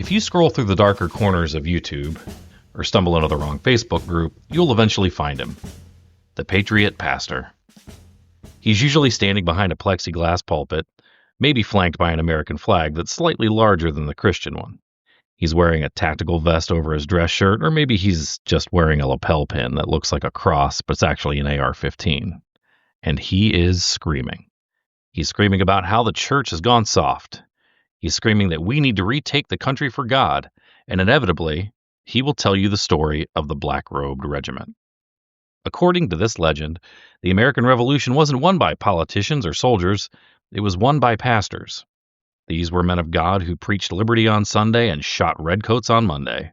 If you scroll through the darker corners of YouTube or stumble into the wrong Facebook group, you'll eventually find him. The Patriot pastor. He's usually standing behind a plexiglass pulpit, maybe flanked by an American flag that's slightly larger than the Christian one. He's wearing a tactical vest over his dress shirt, or maybe he's just wearing a lapel pin that looks like a cross, but it's actually an AR-15. And he is screaming. He's screaming about how the church has gone soft. He's screaming that we need to retake the country for God, and inevitably, he will tell you the story of the black-robed regiment. According to this legend, the American Revolution wasn't won by politicians or soldiers, it was won by pastors. These were men of God who preached liberty on Sunday and shot redcoats on Monday.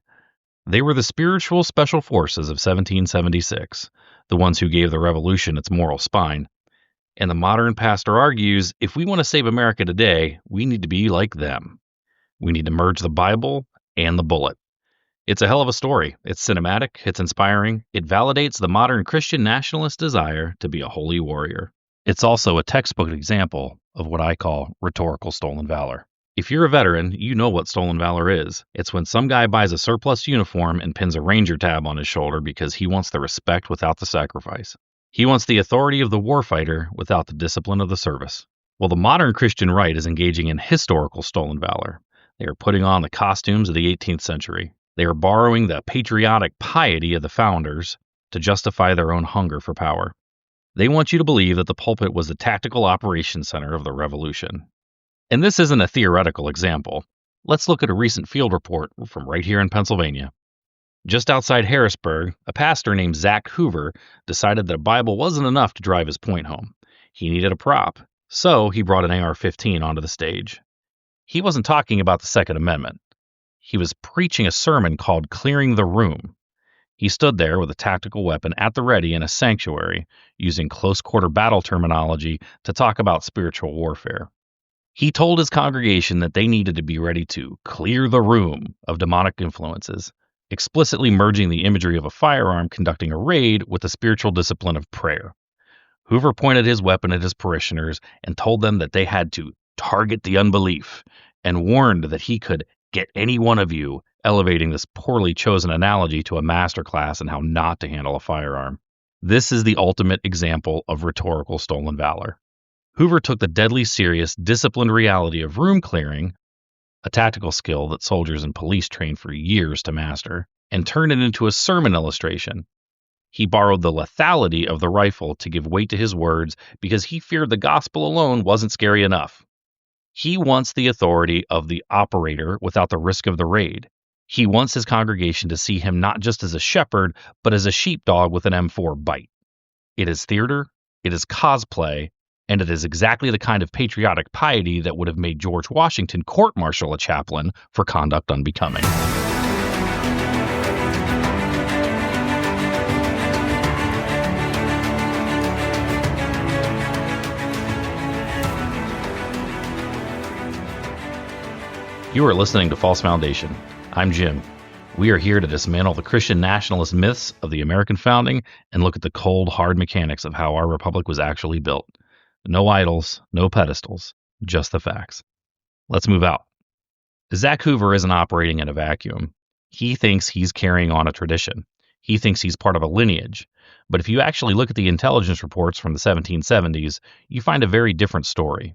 They were the spiritual special forces of 1776, the ones who gave the revolution its moral spine. And the modern pastor argues, if we want to save America today, we need to be like them. We need to merge the Bible and the bullet. It's a hell of a story. It's cinematic, it's inspiring, it validates the modern Christian nationalist desire to be a holy warrior. It's also a textbook example of what I call rhetorical stolen valor. If you're a veteran, you know what stolen valor is. It's when some guy buys a surplus uniform and pins a ranger tab on his shoulder because he wants the respect without the sacrifice. He wants the authority of the warfighter without the discipline of the service. Well, the modern Christian right is engaging in historical stolen valor. They are putting on the costumes of the 18th century. They are borrowing the patriotic piety of the founders to justify their own hunger for power. They want you to believe that the pulpit was the tactical operations center of the revolution. And this isn't a theoretical example. Let's look at a recent field report from right here in Pennsylvania. Just outside Harrisburg, a pastor named Zach Hoover decided that a Bible wasn't enough to drive his point home. He needed a prop, so he brought an AR-15 onto the stage. He wasn't talking about the Second Amendment. He was preaching a sermon called Clearing the Room. He stood there with a tactical weapon at the ready in a sanctuary, using close-quarter battle terminology to talk about spiritual warfare. He told his congregation that they needed to be ready to clear the room of demonic influences, explicitly merging the imagery of a firearm conducting a raid with the spiritual discipline of prayer. Hoover pointed his weapon at his parishioners and told them that they had to target the unbelief, and warned that he could get any one of you, elevating this poorly chosen analogy to a masterclass in how not to handle a firearm. This is the ultimate example of rhetorical stolen valor. Hoover took the deadly serious, disciplined reality of room clearing, a tactical skill that soldiers and police trained for years to master, and turned it into a sermon illustration. He borrowed the lethality of the rifle to give weight to his words because he feared the gospel alone wasn't scary enough. He wants the authority of the operator without the risk of the raid. He wants his congregation to see him not just as a shepherd, but as a sheepdog with an M4 bite. It is theater, it is cosplay, and it is exactly the kind of patriotic piety that would have made George Washington court-martial a chaplain for conduct unbecoming. You are listening to False Foundation. I'm Jim. We are here to dismantle the Christian nationalist myths of the American founding and look at the cold, hard mechanics of how our republic was actually built. No idols, no pedestals, just the facts. Let's move out. Zach Hoover isn't operating in a vacuum. He thinks he's carrying on a tradition. He thinks he's part of a lineage. But if you actually look at the intelligence reports from the 1770s, you find a very different story.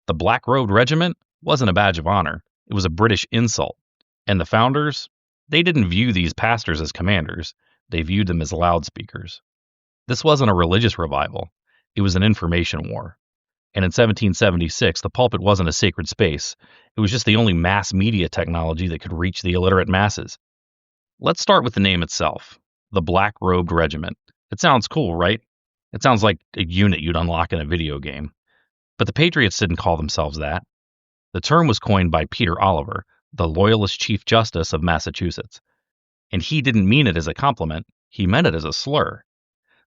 The Black Road Regiment wasn't a badge of honor. It was a British insult. And the founders, they didn't view these pastors as commanders. They viewed them as loudspeakers. This wasn't a religious revival. It was an information war. And in 1776, the pulpit wasn't a sacred space. It was just the only mass media technology that could reach the illiterate masses. Let's start with the name itself, the Black Robed Regiment. It sounds cool, right? It sounds like a unit you'd unlock in a video game. But the Patriots didn't call themselves that. The term was coined by Peter Oliver, the Loyalist Chief Justice of Massachusetts. And he didn't mean it as a compliment, he meant it as a slur.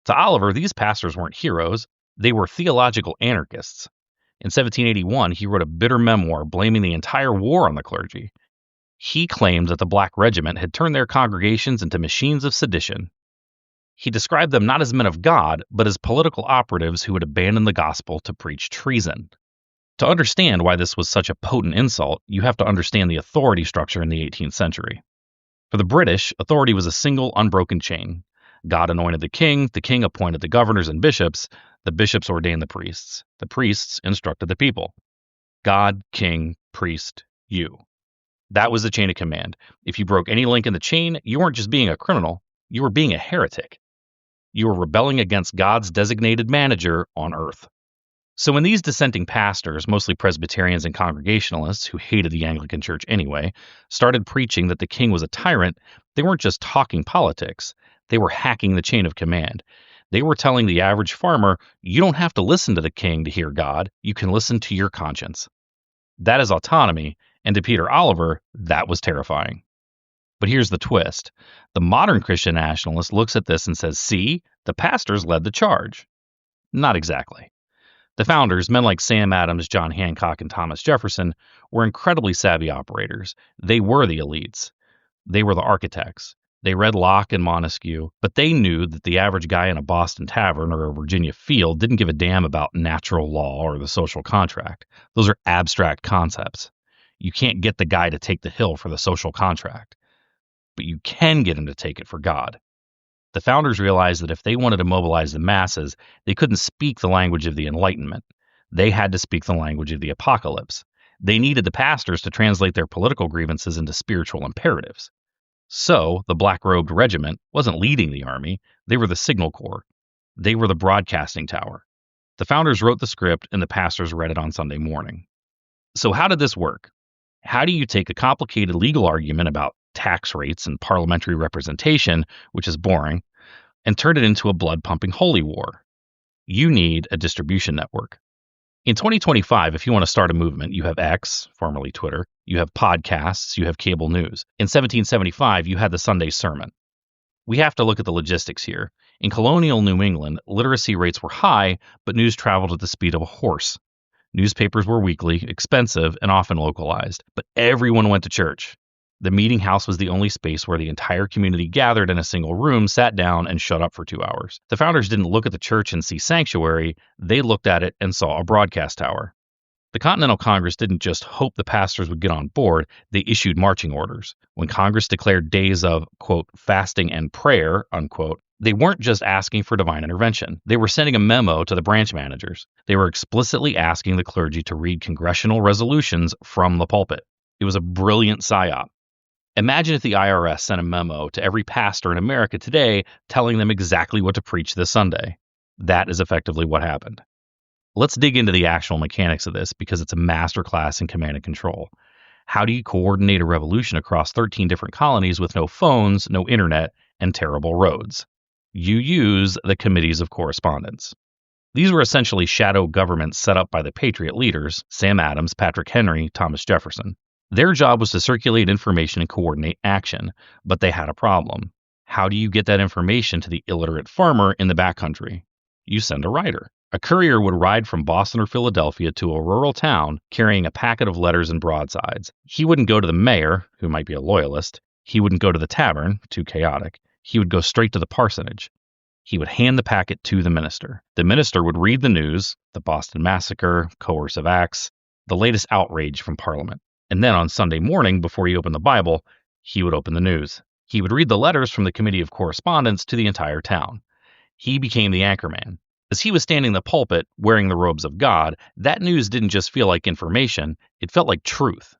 To Oliver, these pastors weren't heroes, they were theological anarchists. In 1781, he wrote a bitter memoir blaming the entire war on the clergy. He claimed that the Black Regiment had turned their congregations into machines of sedition. He described them not as men of God, but as political operatives who had abandoned the gospel to preach treason. To understand why this was such a potent insult, you have to understand the authority structure in the 18th century. For the British, authority was a single, unbroken chain. God anointed the king appointed the governors and bishops, the bishops ordained the priests instructed the people. God, king, priest, you. That was the chain of command. If you broke any link in the chain, you weren't just being a criminal, you were being a heretic. You were rebelling against God's designated manager on earth. So when these dissenting pastors, mostly Presbyterians and Congregationalists who hated the Anglican Church anyway, started preaching that the king was a tyrant, they weren't just talking politics. They were hacking the chain of command. They were telling the average farmer, you don't have to listen to the king to hear God. You can listen to your conscience. That is autonomy, and to Peter Oliver, that was terrifying. But here's the twist. The modern Christian nationalist looks at this and says, see, the pastors led the charge. Not exactly. The founders, men like Sam Adams, John Hancock, and Thomas Jefferson, were incredibly savvy operators. They were the elites. They were the architects. They read Locke and Montesquieu, but they knew that the average guy in a Boston tavern or a Virginia field didn't give a damn about natural law or the social contract. Those are abstract concepts. You can't get the guy to take the hill for the social contract, but you can get him to take it for God. The founders realized that if they wanted to mobilize the masses, they couldn't speak the language of the Enlightenment. They had to speak the language of the apocalypse. They needed the pastors to translate their political grievances into spiritual imperatives. So, the black-robed regiment wasn't leading the army. They were the signal corps. They were the broadcasting tower. The founders wrote the script, and the pastors read it on Sunday morning. So how did this work? How do you take a complicated legal argument about tax rates and parliamentary representation, which is boring, and turn it into a blood-pumping holy war? You need a distribution network. In 2025, if you want to start a movement, you have X, formerly Twitter, you have podcasts, you have cable news. In 1775, you had the Sunday sermon. We have to look at the logistics here. In colonial New England, literacy rates were high, but news traveled at the speed of a horse. Newspapers were weekly, expensive, and often localized, but everyone went to church. The meeting house was the only space where the entire community gathered in a single room, sat down, and shut up for 2 hours. The founders didn't look at the church and see sanctuary, they looked at it and saw a broadcast tower. The Continental Congress didn't just hope the pastors would get on board, they issued marching orders. When Congress declared days of, quote, fasting and prayer, unquote, they weren't just asking for divine intervention. They were sending a memo to the branch managers. They were explicitly asking the clergy to read congressional resolutions from the pulpit. It was a brilliant psyop. Imagine if the IRS sent a memo to every pastor in America today telling them exactly what to preach this Sunday. That is effectively what happened. Let's dig into the actual mechanics of this because it's a masterclass in command and control. How do you coordinate a revolution across 13 different colonies with no phones, no internet, and terrible roads? You use the committees of correspondence. These were essentially shadow governments set up by the Patriot leaders, Sam Adams, Patrick Henry, Thomas Jefferson. Their job was to circulate information and coordinate action, but they had a problem. How do you get that information to the illiterate farmer in the backcountry? You send a rider. A courier would ride from Boston or Philadelphia to a rural town carrying a packet of letters and broadsides. He wouldn't go to the mayor, who might be a loyalist. He wouldn't go to the tavern, too chaotic. He would go straight to the parsonage. He would hand the packet to the minister. The minister would read the news, the Boston Massacre, coercive acts, the latest outrage from Parliament. And then on Sunday morning, before he opened the Bible, he would open the news. He would read the letters from the Committee of Correspondence to the entire town. He became the anchorman. As he was standing in the pulpit, wearing the robes of God, that news didn't just feel like information, it felt like truth.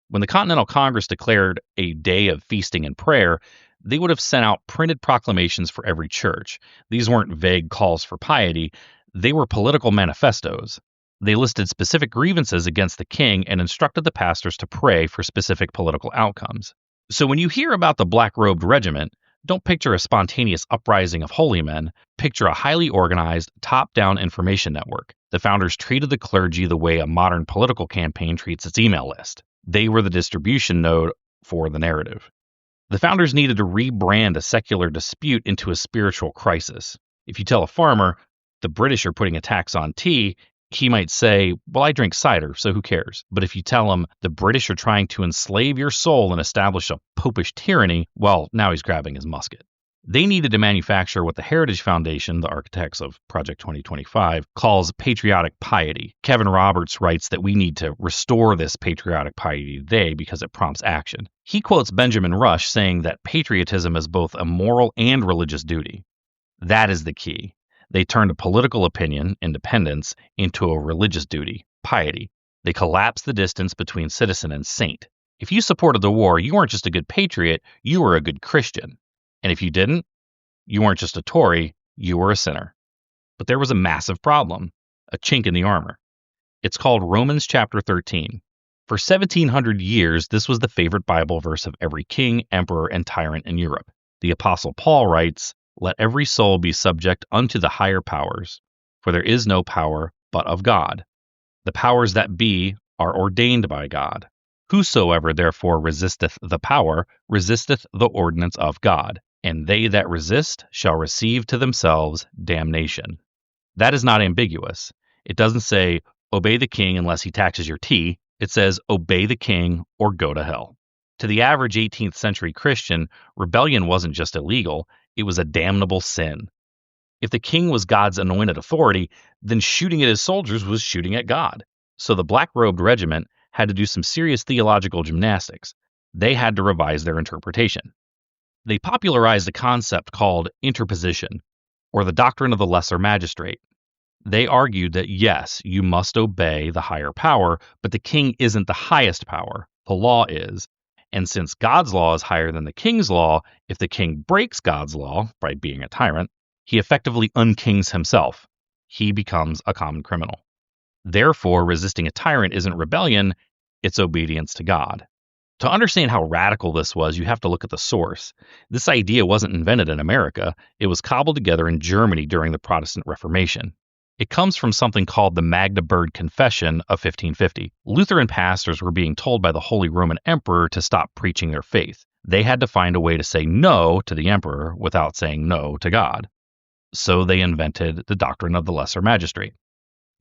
When the Continental Congress declared a day of feasting and prayer, they would have sent out printed proclamations for every church. These weren't vague calls for piety, they were political manifestos. They listed specific grievances against the king and instructed the pastors to pray for specific political outcomes. So when you hear about the black-robed regiment, don't picture a spontaneous uprising of holy men, picture a highly organized, top-down information network. The founders treated the clergy the way a modern political campaign treats its email list. They were the distribution node for the narrative. The founders needed to rebrand a secular dispute into a spiritual crisis. If you tell a farmer, the British are putting a tax on tea, he might say, well, I drink cider, so who cares? But if you tell him the British are trying to enslave your soul and establish a popish tyranny, well, now he's grabbing his musket. They needed to manufacture what the Heritage Foundation, the architects of Project 2025, calls patriotic piety. Kevin Roberts writes that we need to restore this patriotic piety today because it prompts action. He quotes Benjamin Rush saying that patriotism is both a moral and religious duty. That is the key. They turned a political opinion, independence, into a religious duty, piety. They collapsed the distance between citizen and saint. If you supported the war, you weren't just a good patriot, you were a good Christian. And if you didn't, you weren't just a Tory, you were a sinner. But there was a massive problem, a chink in the armor. It's called Romans chapter 13. For 1700 years, this was the favorite Bible verse of every king, emperor, and tyrant in Europe. The Apostle Paul writes, "Let every soul be subject unto the higher powers, for there is no power but of God. The powers that be are ordained by God. Whosoever therefore resisteth the power, resisteth the ordinance of God. And they that resist shall receive to themselves damnation." That is not ambiguous. It doesn't say, obey the king unless he taxes your tea. It says, obey the king or go to hell. To the average 18th century Christian, rebellion wasn't just illegal, it was a damnable sin. If the king was God's anointed authority, then shooting at his soldiers was shooting at God. So the black-robed regiment had to do some serious theological gymnastics. They had to revise their interpretation. They popularized a concept called interposition, or the doctrine of the lesser magistrate. They argued that yes, you must obey the higher power, but the king isn't the highest power, the law is. And since God's law is higher than the king's law, if the king breaks God's law by being a tyrant, he effectively unkings himself. He becomes a common criminal. Therefore, resisting a tyrant isn't rebellion, it's obedience to God. To understand how radical this was, you have to look at the source. This idea wasn't invented in America. It was cobbled together in Germany during the Protestant Reformation. It comes from something called the Magdeburg Confession of 1550. Lutheran pastors were being told by the Holy Roman Emperor to stop preaching their faith. They had to find a way to say no to the emperor without saying no to God. So they invented the doctrine of the lesser magistrate.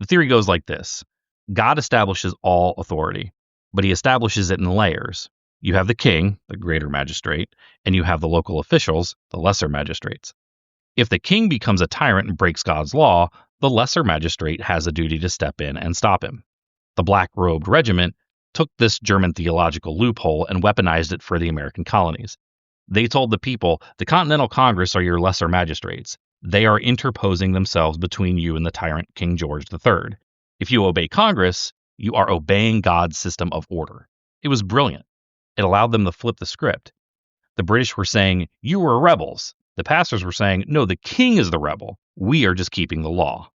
The theory goes like this. God establishes all authority, but he establishes it in layers. You have the king, the greater magistrate, and you have the local officials, the lesser magistrates. If the king becomes a tyrant and breaks God's law, the lesser magistrate has a duty to step in and stop him. The black-robed regiment took this German theological loophole and weaponized it for the American colonies. They told the people, the Continental Congress are your lesser magistrates. They are interposing themselves between you and the tyrant King George III. If you obey Congress, you are obeying God's system of order. It was brilliant. It allowed them to flip the script. The British were saying, you were rebels. The pastors were saying, no, the king is the rebel. We are just keeping the law.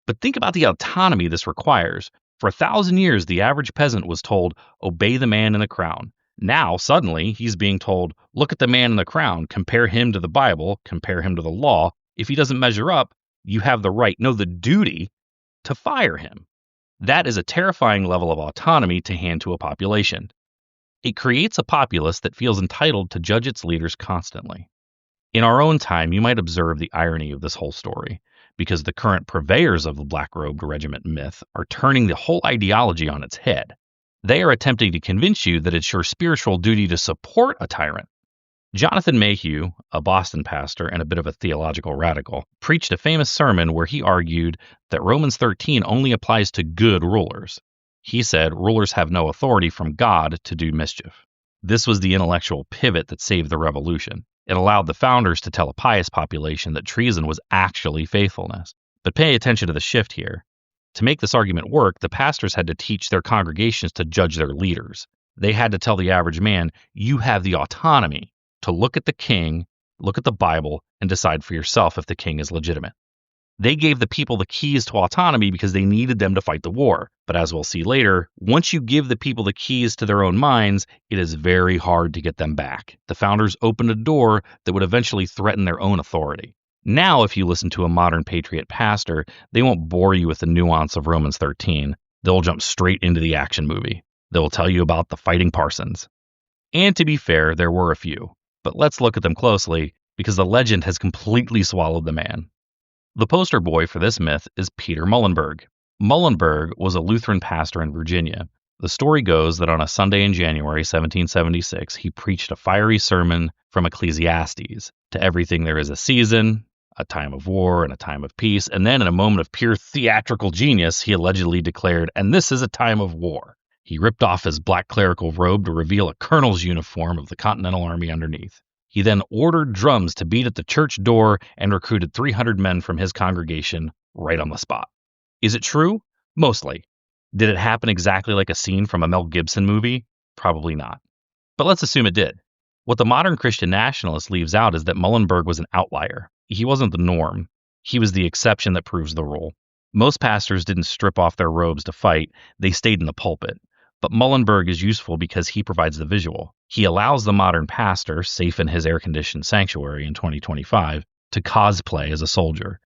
But think about the autonomy this requires. For 1,000 years, the average peasant was told, obey the man in the crown. Now, suddenly, he's being told, look at the man in the crown, compare him to the Bible, compare him to the law. If he doesn't measure up, you have the right, no, the duty to fire him. That is a terrifying level of autonomy to hand to a population. It creates a populace that feels entitled to judge its leaders constantly. In our own time, you might observe the irony of this whole story, because the current purveyors of the black-robed regiment myth are turning the whole ideology on its head. They are attempting to convince you that it's your spiritual duty to support a tyrant. Jonathan Mayhew, a Boston pastor and a bit of a theological radical, preached a famous sermon where he argued that Romans 13 only applies to good rulers. He said rulers have no authority from God to do mischief. This was the intellectual pivot that saved the revolution. It allowed the founders to tell a pious population that treason was actually faithfulness. But pay attention to the shift here. To make this argument work, the pastors had to teach their congregations to judge their leaders. They had to tell the average man, you have the autonomy to look at the king, look at the Bible, and decide for yourself if the king is legitimate. They gave the people the keys to autonomy because they needed them to fight the war. But as we'll see later, once you give the people the keys to their own minds, it is very hard to get them back. The founders opened a door that would eventually threaten their own authority. Now, if you listen to a modern patriot pastor, they won't bore you with the nuance of Romans 13. They'll jump straight into the action movie. They'll tell you about the fighting Parsons. And to be fair, there were a few. But let's look at them closely, because the legend has completely swallowed the man. The poster boy for this myth is Peter Muhlenberg. Muhlenberg was a Lutheran pastor in Virginia. The story goes that on a Sunday in January 1776, he preached a fiery sermon from Ecclesiastes. To everything there is a season, a time of war, and a time of peace. And then in a moment of pure theatrical genius, he allegedly declared, and this is a time of war. He ripped off his black clerical robe to reveal a colonel's uniform of the Continental Army underneath. He then ordered drums to beat at the church door and recruited 300 men from his congregation right on the spot. Is it true? Mostly. Did it happen exactly like a scene from a Mel Gibson movie? Probably not. But let's assume it did. What the modern Christian nationalist leaves out is that Muhlenberg was an outlier. He wasn't the norm. He was the exception that proves the rule. Most pastors didn't strip off their robes to fight. They stayed in the pulpit. But Muhlenberg is useful because he provides the visual. He allows the modern pastor, safe in his air-conditioned sanctuary in 2025, to cosplay as a soldier.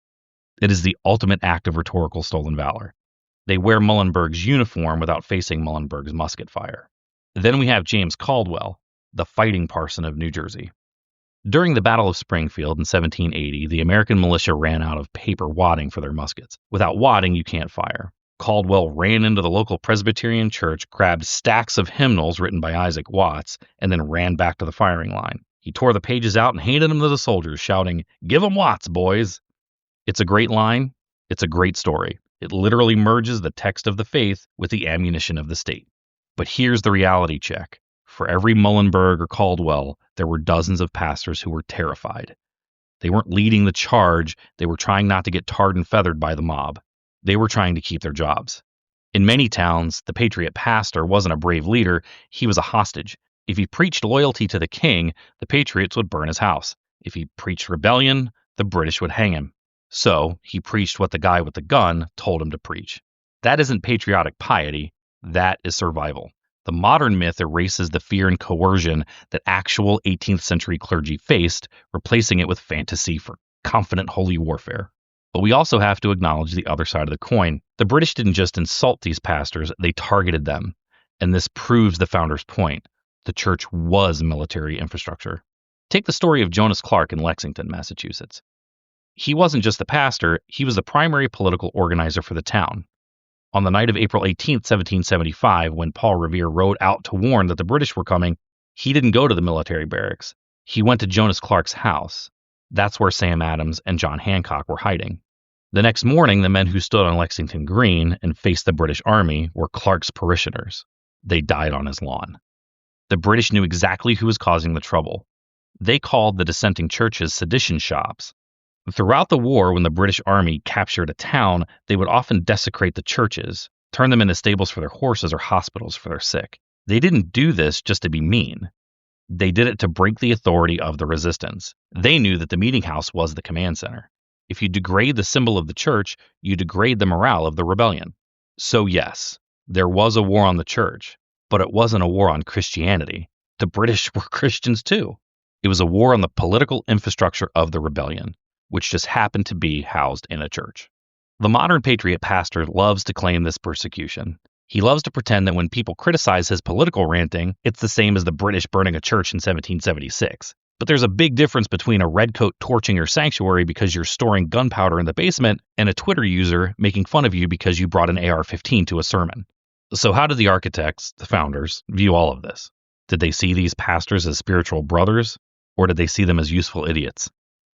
It is the ultimate act of rhetorical stolen valor. They wear Muhlenberg's uniform without facing Muhlenberg's musket fire. Then we have James Caldwell, the fighting parson of New Jersey. During the Battle of Springfield in 1780, the American militia ran out of paper wadding for their muskets. Without wadding, you can't fire. Caldwell ran into the local Presbyterian church, grabbed stacks of hymnals written by Isaac Watts, and then ran back to the firing line. He tore the pages out and handed them to the soldiers, shouting, "Give 'em Watts, boys!" It's a great line. It's a great story. It literally merges the text of the faith with the ammunition of the state. But here's the reality check. For every Muhlenberg or Caldwell, there were dozens of pastors who were terrified. They weren't leading the charge. They were trying not to get tarred and feathered by the mob. They were trying to keep their jobs. In many towns, the Patriot pastor wasn't a brave leader. He was a hostage. If he preached loyalty to the king, the Patriots would burn his house. If he preached rebellion, the British would hang him. So he preached what the guy with the gun told him to preach. That isn't patriotic piety. That is survival. The modern myth erases the fear and coercion that actual 18th century clergy faced, replacing it with fantasy for confident holy warfare. But we also have to acknowledge the other side of the coin. The British didn't just insult these pastors, they targeted them. And this proves the founders' point. The church was military infrastructure. Take the story of Jonas Clark in Lexington, Massachusetts. He wasn't just the pastor, he was the primary political organizer for the town. On the night of April 18, 1775, when Paul Revere rode out to warn that the British were coming, he didn't go to the military barracks. He went to Jonas Clark's house. That's where Sam Adams and John Hancock were hiding. The next morning, the men who stood on Lexington Green and faced the British Army were Clark's parishioners. They died on his lawn. The British knew exactly who was causing the trouble. They called the dissenting churches sedition shops. Throughout the war, when the British Army captured a town, they would often desecrate the churches, turn them into stables for their horses or hospitals for their sick. They didn't do this just to be mean. They did it to break the authority of the resistance. They knew that the meeting house was the command center. If you degrade the symbol of the church, you degrade the morale of the rebellion. So yes, there was a war on the church, but it wasn't a war on Christianity. The British were Christians too. It was a war on the political infrastructure of the rebellion, which just happened to be housed in a church. The modern Patriot pastor loves to claim this persecution. He loves to pretend that when people criticize his political ranting, it's the same as the British burning a church in 1776. But there's a big difference between a redcoat torching your sanctuary because you're storing gunpowder in the basement and a Twitter user making fun of you because you brought an AR-15 to a sermon. So how did the architects, the founders, view all of this? Did they see these pastors as spiritual brothers, or did they see them as useful idiots?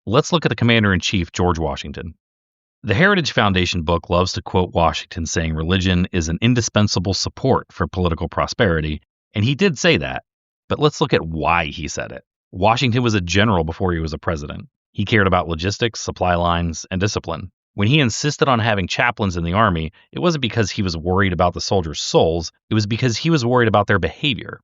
Let's look at the Commander-in-Chief, George Washington. The Heritage Foundation book loves to quote Washington saying religion is an indispensable support for political prosperity, and he did say that. But let's look at why he said it. Washington was a general before he was a president. He cared about logistics, supply lines, and discipline. When he insisted on having chaplains in the army, it wasn't because he was worried about the soldiers' souls, it was because he was worried about their behavior.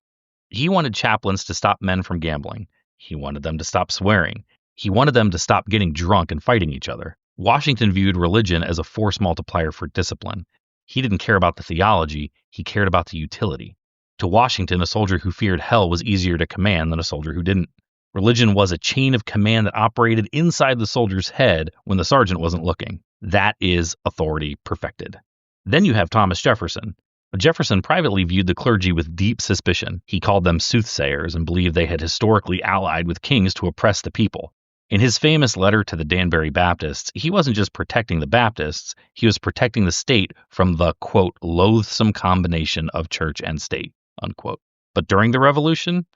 He wanted chaplains to stop men from gambling. He wanted them to stop swearing. He wanted them to stop getting drunk and fighting each other. Washington viewed religion as a force multiplier for discipline. He didn't care about the theology, he cared about the utility. To Washington, a soldier who feared hell was easier to command than a soldier who didn't. Religion was a chain of command that operated inside the soldier's head when the sergeant wasn't looking. That is authority perfected. Then you have Thomas Jefferson. Jefferson privately viewed the clergy with deep suspicion. He called them soothsayers and believed they had historically allied with kings to oppress the people. In his famous letter to the Danbury Baptists, he wasn't just protecting the Baptists, he was protecting the state from the, quote, loathsome combination of church and state, unquote. But during the Revolution,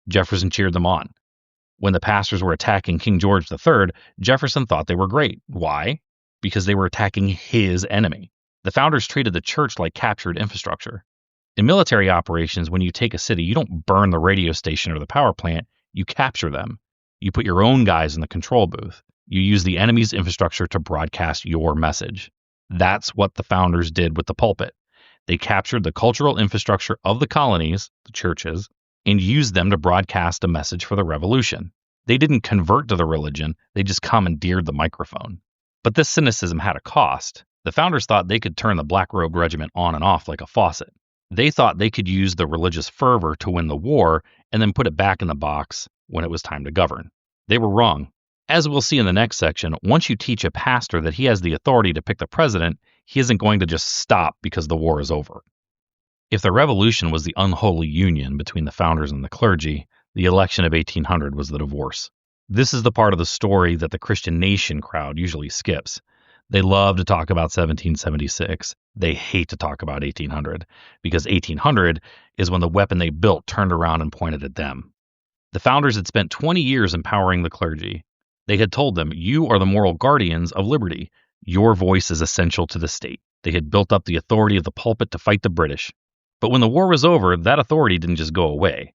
Jefferson cheered them on. When the pastors were attacking King George III, Jefferson thought they were great. Why? Because they were attacking his enemy. The founders treated the church like captured infrastructure. In military operations, when you take a city, you don't burn the radio station or the power plant, you capture them. You put your own guys in the control booth. You use the enemy's infrastructure to broadcast your message. That's what the founders did with the pulpit. They captured the cultural infrastructure of the colonies, the churches, and used them to broadcast a message for the revolution. They didn't convert to the religion, they just commandeered the microphone. But this cynicism had a cost. The founders thought they could turn the black-robed regiment on and off like a faucet. They thought they could use the religious fervor to win the war and then put it back in the box when it was time to govern. They were wrong. As we'll see in the next section, once you teach a pastor that he has the authority to pick the president, he isn't going to just stop because the war is over. If the revolution was the unholy union between the founders and the clergy, the election of 1800 was the divorce. This is the part of the story that the Christian Nation crowd usually skips. They love to talk about 1776. They hate to talk about 1800, because 1800 is when the weapon they built turned around and pointed at them. The founders had spent 20 years empowering the clergy. They had told them, you are the moral guardians of liberty. Your voice is essential to the state. They had built up the authority of the pulpit to fight the British. But when the war was over, that authority didn't just go away.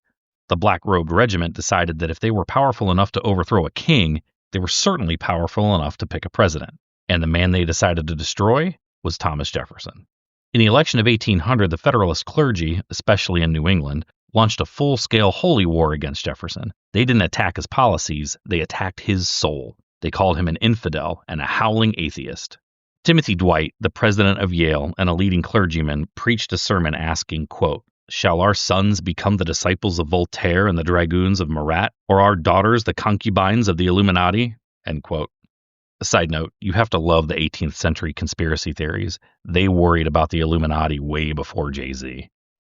The black-robed regiment decided that if they were powerful enough to overthrow a king, they were certainly powerful enough to pick a president. And the man they decided to destroy was Thomas Jefferson. In the election of 1800, the Federalist clergy, especially in New England, launched a full-scale holy war against Jefferson. They didn't attack his policies, they attacked his soul. They called him an infidel and a howling atheist. Timothy Dwight, the president of Yale and a leading clergyman, preached a sermon asking, quote, "Shall our sons become the disciples of Voltaire and the dragoons of Marat, or our daughters the concubines of the Illuminati?" End quote. A side note, you have to love the 18th century conspiracy theories. They worried about the Illuminati way before Jay-Z.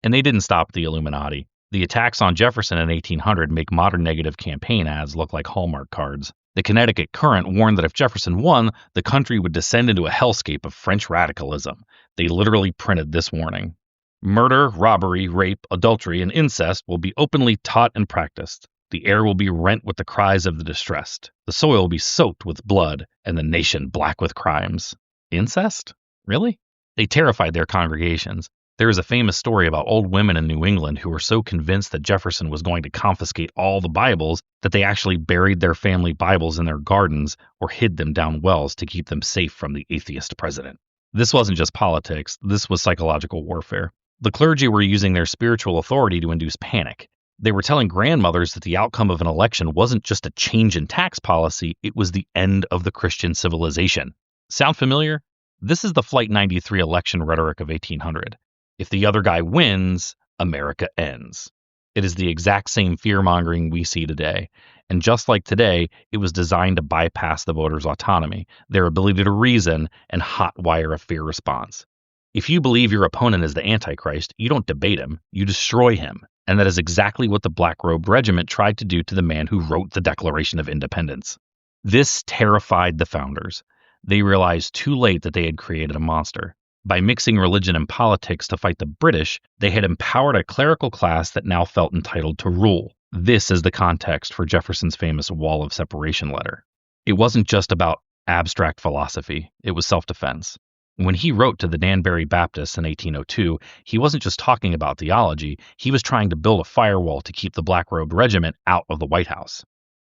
And they didn't stop the Illuminati. The attacks on Jefferson in 1800 make modern negative campaign ads look like Hallmark cards. The Connecticut Current warned that if Jefferson won, the country would descend into a hellscape of French radicalism. They literally printed this warning. Murder, robbery, rape, adultery, and incest will be openly taught and practiced. The air will be rent with the cries of the distressed. The soil will be soaked with blood, and the nation black with crimes. Incest? Really? They terrified their congregations. There is a famous story about old women in New England who were so convinced that Jefferson was going to confiscate all the Bibles that they actually buried their family Bibles in their gardens or hid them down wells to keep them safe from the atheist president. This wasn't just politics, this was psychological warfare. The clergy were using their spiritual authority to induce panic. They were telling grandmothers that the outcome of an election wasn't just a change in tax policy, it was the end of the Christian civilization. Sound familiar? This is the Flight 93 election rhetoric of 1800. If the other guy wins, America ends. It is the exact same fear-mongering we see today. And just like today, it was designed to bypass the voters' autonomy, their ability to reason, and hotwire a fear response. If you believe your opponent is the Antichrist, you don't debate him, you destroy him. And that is exactly what the Black-Robed Regiment tried to do to the man who wrote the Declaration of Independence. This terrified the founders. They realized too late that they had created a monster. By mixing religion and politics to fight the British, they had empowered a clerical class that now felt entitled to rule. This is the context for Jefferson's famous Wall of Separation letter. It wasn't just about abstract philosophy, it was self-defense. When he wrote to the Danbury Baptists in 1802, he wasn't just talking about theology, he was trying to build a firewall to keep the Black-Robed Regiment out of the White House.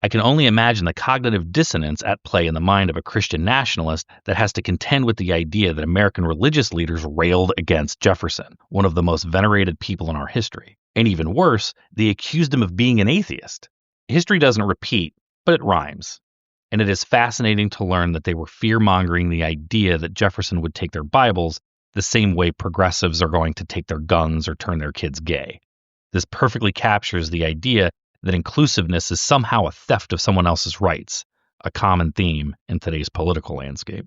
I can only imagine the cognitive dissonance at play in the mind of a Christian nationalist that has to contend with the idea that American religious leaders railed against Jefferson, one of the most venerated people in our history. And even worse, they accused him of being an atheist. History doesn't repeat, but it rhymes. And it is fascinating to learn that they were fear-mongering the idea that Jefferson would take their Bibles the same way progressives are going to take their guns or turn their kids gay. This perfectly captures the idea that inclusiveness is somehow a theft of someone else's rights, a common theme in today's political landscape.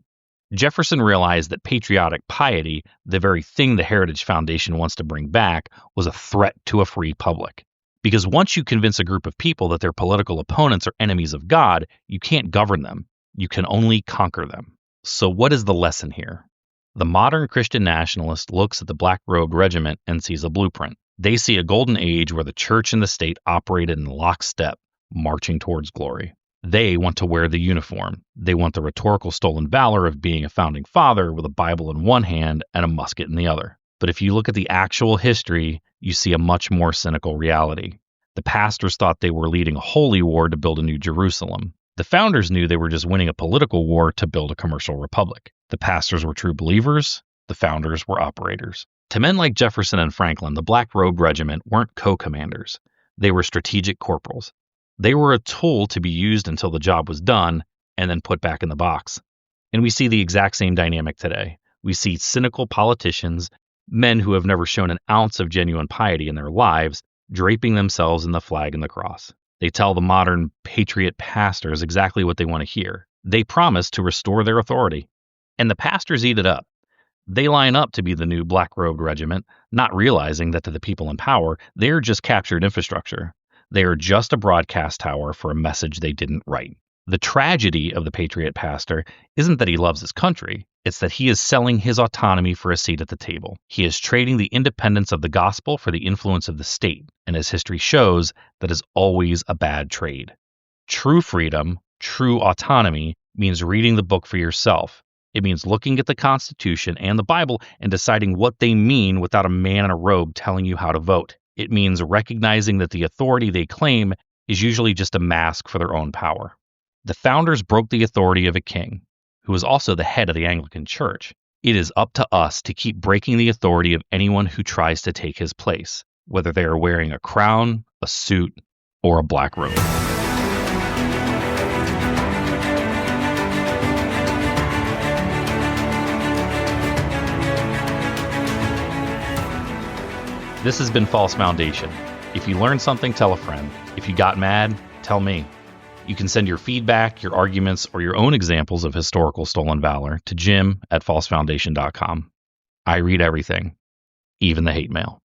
Jefferson realized that patriotic piety, the very thing the Heritage Foundation wants to bring back, was a threat to a free public. Because once you convince a group of people that their political opponents are enemies of God, you can't govern them. You can only conquer them. So what is the lesson here? The modern Christian nationalist looks at the black-robed regiment and sees a blueprint. They see a golden age where the church and the state operated in lockstep, marching towards glory. They want to wear the uniform. They want the rhetorical stolen valor of being a founding father with a Bible in one hand and a musket in the other. But if you look at the actual history, you see a much more cynical reality. The pastors thought they were leading a holy war to build a new Jerusalem. The founders knew they were just winning a political war to build a commercial republic. The pastors were true believers. The founders were operators. To men like Jefferson and Franklin, the black-robed regiment weren't co-commanders. They were strategic corporals. They were a tool to be used until the job was done and then put back in the box. And we see the exact same dynamic today. We see cynical politicians, men who have never shown an ounce of genuine piety in their lives, draping themselves in the flag and the cross. They tell the modern patriot pastors exactly what they want to hear. They promise to restore their authority. And the pastors eat it up. They line up to be the new black-robed regiment, not realizing that to the people in power, they're just captured infrastructure. They are just a broadcast tower for a message they didn't write. The tragedy of the patriot pastor isn't that he loves his country. It's that he is selling his autonomy for a seat at the table. He is trading the independence of the gospel for the influence of the state. And as history shows, that is always a bad trade. True freedom, true autonomy, means reading the book for yourself. It means looking at the Constitution and the Bible and deciding what they mean without a man in a robe telling you how to vote. It means recognizing that the authority they claim is usually just a mask for their own power. The founders broke the authority of a king, who was also the head of the Anglican Church. It is up to us to keep breaking the authority of anyone who tries to take his place, whether they are wearing a crown, a suit, or a black robe. This has been False Foundation. If you learned something, tell a friend. If you got mad, tell me. You can send your feedback, your arguments, or your own examples of historical stolen valor to jim@falsefoundation.com. I read everything, even the hate mail.